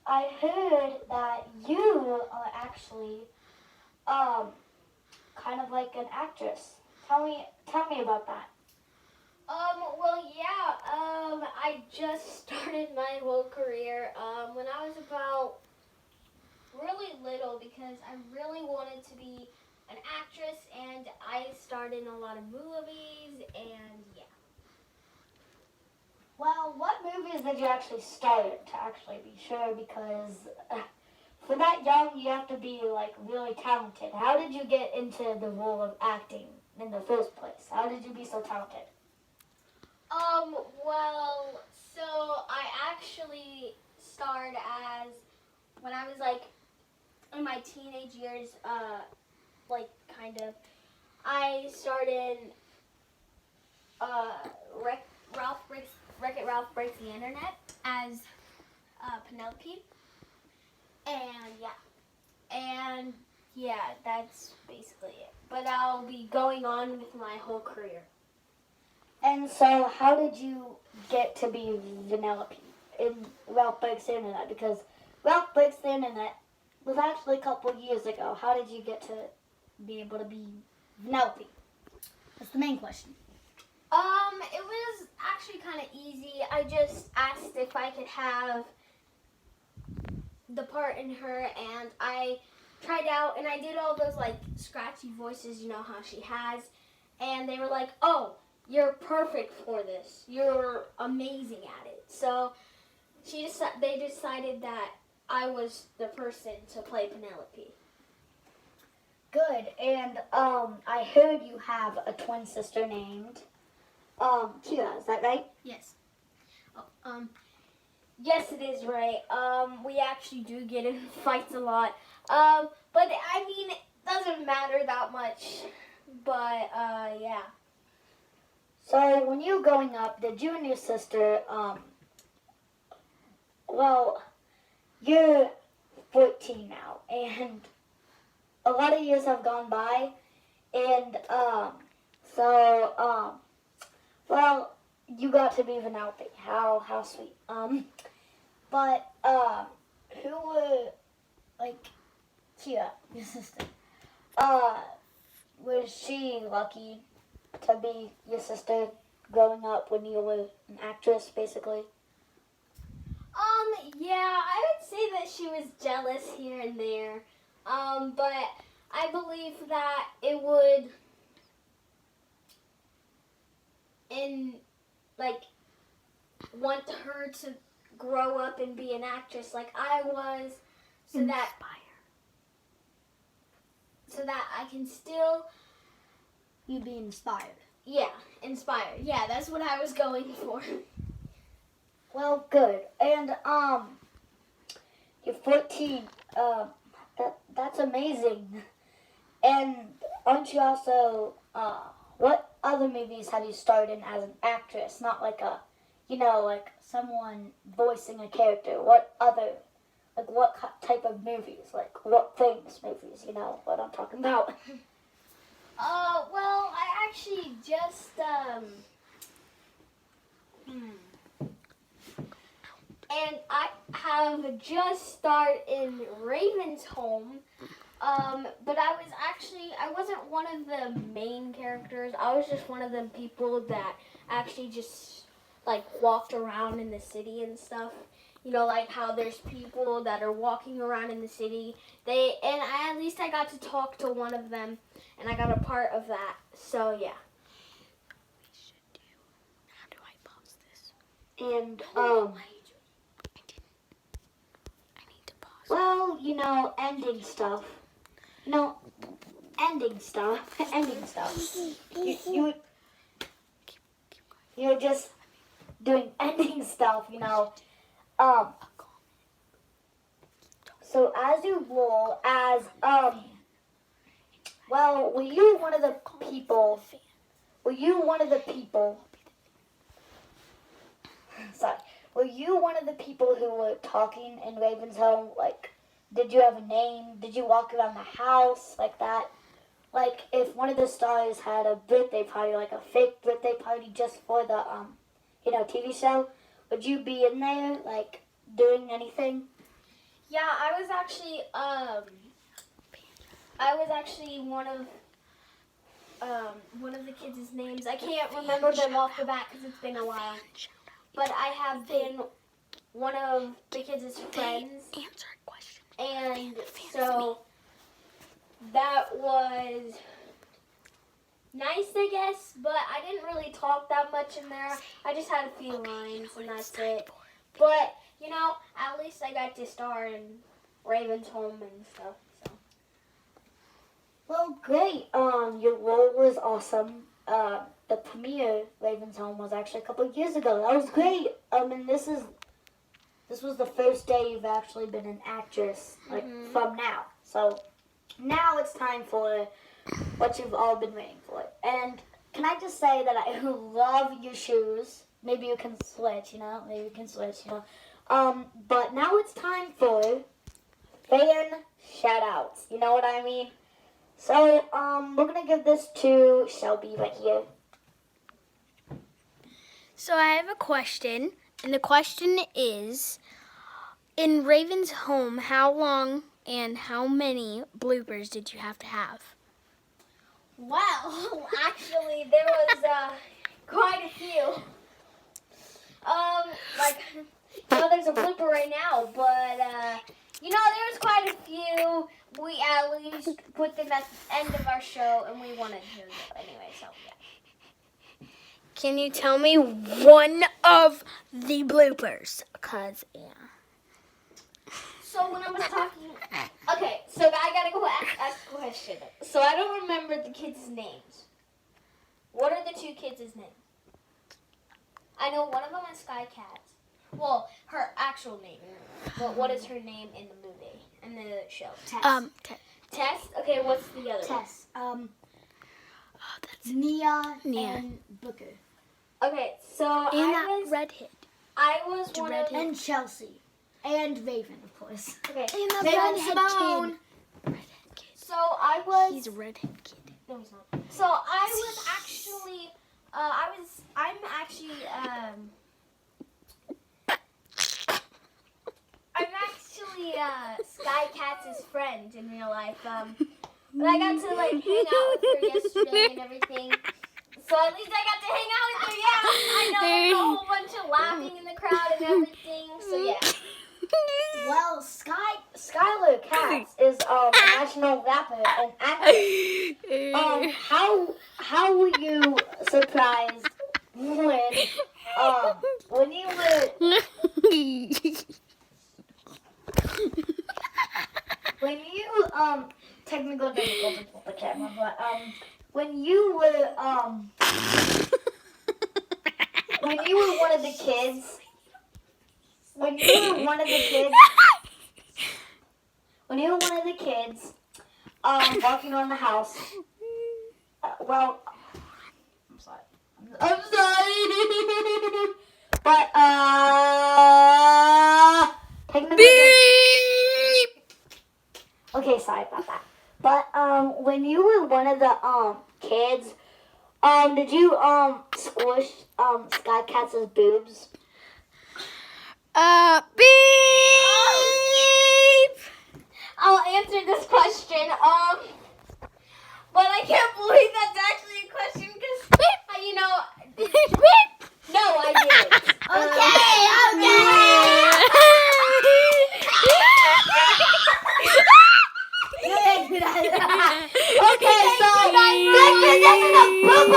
I heard that you are actually kind of like an actress. Tell me about that. I just started my whole career when I was about really little because I really wanted to be an actress and I starred in a lot of movies and yeah. Well, what movies did you actually star in to actually be sure? Because for that young, you have to be like really talented. How did you get into the role of acting in the first place? How did you be so talented? So I actually starred as when I was like in my teenage years, like kind of. I started uh, Wreck It Ralph Breaks the Internet as Penelope, and yeah, that's basically it. But I'll be going on with my whole career. And so, how did you get to be Vanellope in Ralph Breaks the Internet? Because Ralph Breaks the Internet was actually a couple years ago. How did you get to be able to be Vanellope? That's the main question. It was actually kind of easy. I just asked if I could have the part in her, and I tried out, and I did all those like scratchy voices, you know how she has, and they were like, "Oh, you're perfect for this. You're amazing at it." So they decided that I was the person to play Penelope. Good. And I heard you have a twin sister named Kira. Is that right? Yes. Oh, yes, it is right. We actually do get in fights a lot. But I mean, it doesn't matter that much. But yeah. So when you were growing up, did you and your sister well, you're 14 now, and a lot of years have gone by, and well, you got to be Vanellope. How sweet. But who were like Kia, your sister? Uh, was she lucky to be your sister growing up when you were an actress, basically? Yeah, I would say that she was jealous here and there. But I believe that it would, like, want her to grow up and be an actress like I was, so that I can still You be inspired. inspired. Yeah, that's what I was going for. Well, good. And you're 14. That's amazing. And aren't you also what other movies have you starred in as an actress? Not like like someone voicing a character. What type of movies? Like what famous movies? You know what I'm talking about. Well, I actually just and I have just starred in Raven's Home. But I wasn't one of the main characters. I was just one of them people that actually just like walked around in the city and stuff. You know, like how there's people that are walking around in the city. At least I got to talk to one of them, and I got a part of that. So yeah. How do I pause this? And I need to pause. well, ending stuff. Ending stuff. Ending stuff. You're just doing ending stuff. So as you roll, well, were you one of the people? Were you one of the people? Sorry. Were you one of the people who were talking in Raven's home? Like, did you have a name? Did you walk around the house like that? Like, if one of the stars had a birthday party, like a fake birthday party just for the, TV show, would you be in there, like, doing anything? Yeah, I was actually one of the kids' names. I can't remember them off the bat because it's been a while. But I have been one of the kids' friends. Answer a question. And so that was nice, I guess, but I didn't really talk that much in there. I just had a few lines, and that's it. But, you know, at least I got to star in Raven's Home and stuff, so. Well, great. Your role was awesome. The premiere Raven's Home was actually a couple of years ago. That was great. And this was the first day you've actually been an actress, like, from now. So now it's time for what you've all been waiting for. And can I just say that I love your shoes. Maybe you can switch, you know? But now it's time for fan shout-outs. You know what I mean? So, we're going to give this to Shelby right here. So I have a question, and the question is, in Raven's Home, how long and how many bloopers did you have to have? Well, actually, there was quite a few. There's a blooper right now, but, there was quite a few. We at least put them at the end of our show, and we wanted to hear them anyway, so, yeah. Can you tell me one of the bloopers? Because, yeah. So when I was talking, okay, so I gotta go ask a question. So I don't remember the kids' names. What are the two kids' names? I know one of them is Sky Cat. Well, her actual name. But what is her name in the movie, in the show? Tess. Tess? Okay, what's the other one? Tess. That's Nia Nia. and Booker. Okay, so And redhead. I was one of redhead. And Chelsea. And Raven, of course. Okay. And the Raven redhead Simone. kid. Redhead kid. So I was. He's a redhead kid. No, he's not. So I was actually. I'm actually. I'm actually Sky Cat's friend in real life. But I got to hang out with her yesterday and everything. So at least I got to hang out with her. Yeah, I know there's a whole bunch of laughing in the crowd and everything. So yeah. Well, Skylar Katz is a national rapper and actor. How were you surprised when you were technical difficulties with the camera, but when you were one of the kids. When you were one of the kids, walking around the house, I'm sorry. But, okay, sorry about that. But, when you were one of the, kids, did you, squish, Sky Cat's boobs? Beep! I'll answer this question. But I can't believe that's actually a question because, no, I didn't. Okay, so this is a